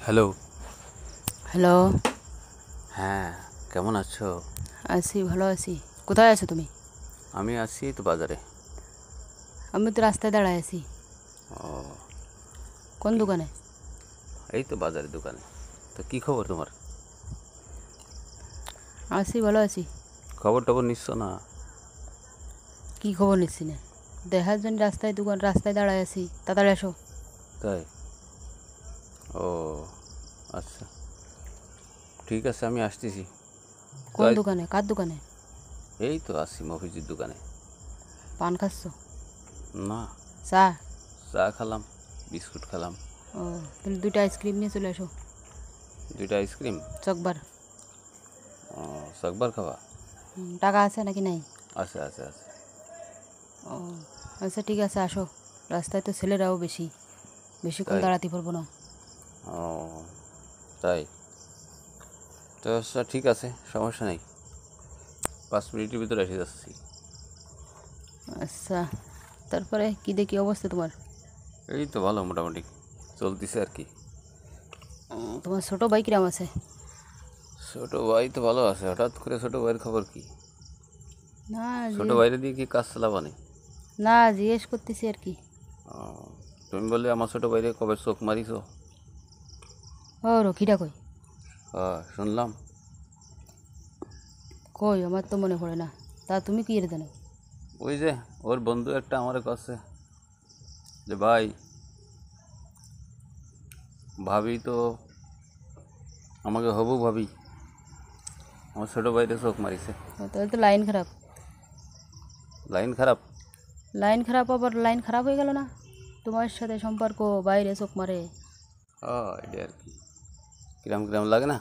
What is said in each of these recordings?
Hello. Hello. হ্যাঁ, কেমন আছো? আছি, ভালো আছি। কোথায় আছো তুমি? আমি আছি তো বাজারে। আমি তো রাস্তায় দাঁড়ায় আছি। ও, কোন কি? দোকানে? এই তো বাজারের দোকানে। তো কি খবর তোমার? আছি, ভালো আছি। খবর টবর নিচ্ছ না? কি খবর নিচ্ছি না? দেখার জন্য রাস্তায় দাঁড়ায় আছি। তাড়াতাড়ি আসো। তাই? ও, আচ্ছা, ঠিক আছে, আমি আসতেছি। তো কোন দোকানে? কার দোকানে? এই তো আসি মফিজের দোকানে। পান খাচ্ছ? না, চা? চা খেলাম, বিস্কুট খেলাম। ও, তাহলে 2টা আইসক্রিম নিয়ে চলে আসো। 2টা আইসক্রিম? চকবার। ও, চকবার খাওয়া? টাকা আছে নাকি নাই? আছে আছে আছে। ও, আচ্ছা, ঠিক আছে, আসো। রাস্তায় তো ছেলেরাও বেশিক্ষণ তাই? দাঁড়াতে পারবো না। ও, তাই? তো আচ্ছা, ঠিক আছে, সমস্যা নেই। 5 মিনিটের ভিতরে এসে যাচ্ছি। আচ্ছা, তারপরে কি দেখি অবস্থা তোমার? এই তো ভালো, মোটামুটি চলতেছে আর কি। তোমার ছোট ভাই কিরাম আছে? ছোট ভাই তো ভালো আছে। হঠাৎ করে ছোট ভাইয়ের খবর কি? না, ছোট ভাইরে দিয়ে কি কাজ চালাবানি? না, জিজ্ঞেস করতেছি আর কি। ও, তুমি বললে আমার ছোট ভাইরে কবে চোখ মারিছ? ও, রকিটা কই? হ্যাঁ, শুনলাম। কই, আমার তো মনে পড়ে না। তা তুমি কি এর জানো? ওই যে ওর বন্ধু একটা আমার কাছে, যে ভাই, ভাবি তো আমাকে হবু ভাবি আমার ছোট ভাইরে চোখ মারিছে। তাহলে তো লাইন খারাপ। লাইন খারাপ? আবার লাইন খারাপ হয়ে গেল না? তোমার সাথে সম্পর্ক, বাইরে চোখ মারে। হ্যাঁ, এটা আর কি, কিরাম কিরাম লাগে না?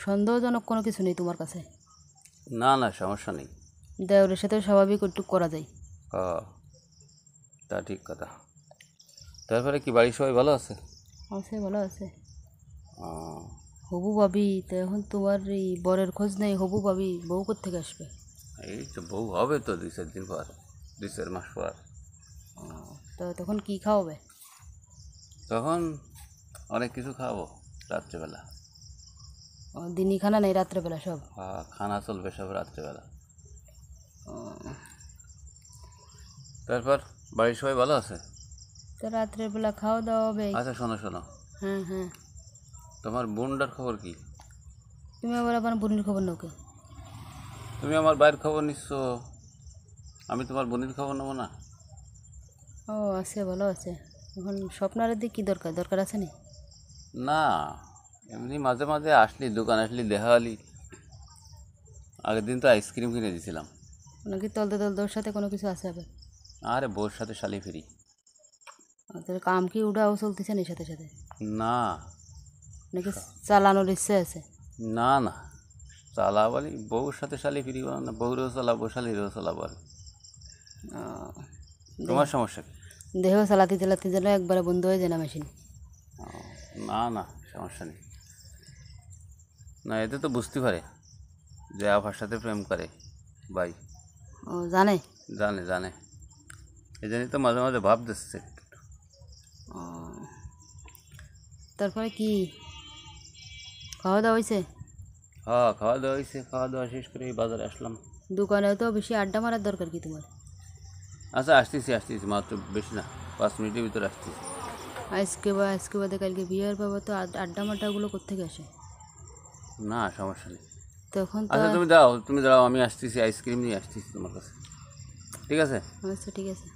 সন্দেহজনক কোনো কিছু নেই তোমার কাছে? না না, সমস্যা নেই। দেওরের সাথে স্বাভাবিক একটু করা যায়। হ্যাঁ, তা ঠিক কথা। তারপরে কি বাড়ির সবাই ভালো আছে? আছে, ভালো আছে। ও, হবু ভাবি তো এখন তোমার এই বরের খোঁজ নেই। হবু ভাবি বউ কোত্থেকে আসবে? এই তো বউ হবে তো 2-4 দিন পর, 2-4 মাস পর। তো তখন কি খাওয়াবে? তখন অনেক কিছু খাবো রাত্রেবেলা। দিনই খানা নেই, রাত্রেবেলা সব? খানা চলবে সব রাত্রেবেলা। তারপর বাড়ির সবাই ভালো আছে? তো রাত্রেবেলা খাওয়া দাওয়া হবে। আচ্ছা, শোনো শোনো, হ্যাঁ, হ্যাঁ। তোমার বোনটার খবর কি? তুমি আবার আমার বোনের খবর নাও কে? তুমি আমার ভাইয়ের খবর নিচ্ছ, আমি তোমার বোনের খবর নেবো না? ও, আছে, ভালো আছে। এখন স্বপ্নার দিকে কী দরকার? দরকার আছে নি? না, এমনি মাঝে মাঝে আসলি, দোকান আসলি, দেখা হলি। আগের দিন তো আইসক্রিম কিনে দিয়েছিলাম। নাকি তলতে তলতে ওর সাথে কোনো কিছু আছে আবার? আরে বউর সাথে শালি ফিরি। তাহলে কাম কি উঠাও চলতেছে না সাথে সাথে? না নাকি চালানোর ইচ্ছে আছে? না না, চালাবালি বউর সাথে শালি ফিরি না, বউরেও চালাবো, শালিরেও চালাবো আর। তোমার সমস্যা কি? দেহ চালাতে চালাতে যেন একবারে বন্ধ হয়ে যায় না মেশিন? ও, না না, সমস্যা নেই। না, এতে তো বুঝতে পারে যে আভার সাথে প্রেম করে ভাই। ও, জানে? জানে জানে, এই জন্যই তো মাঝে মাঝে ভাব দিচ্ছে একটু। ও, তারপরে কি খাওয়া দাওয়া হয়েছে? হ্যাঁ, খাওয়া দাওয়া হয়েছে, খাওয়া দাওয়া শেষ করে এই বাজারে আসলাম। দোকানেও তো বেশি আড্ডা মারার দরকার কি তোমার? আচ্ছা, আসতেছি আসতেছি, মাত্র বেশি না, 5 মিনিটের ভিতরে আসতেছি। আজকে বাদে কালকে বিয়ের বাবা তো আড্ডা মাড্ডাগুলো কোত্থেকে আসে? না, সমস্যা নেই। তখন তো আচ্ছা, তুমি দাও, তুমি দাঁড়াও, আমি আসতেছি, আইসক্রিম নিয়ে আসতেছি তোমার কাছে। ঠিক আছে? আচ্ছা, ঠিক আছে।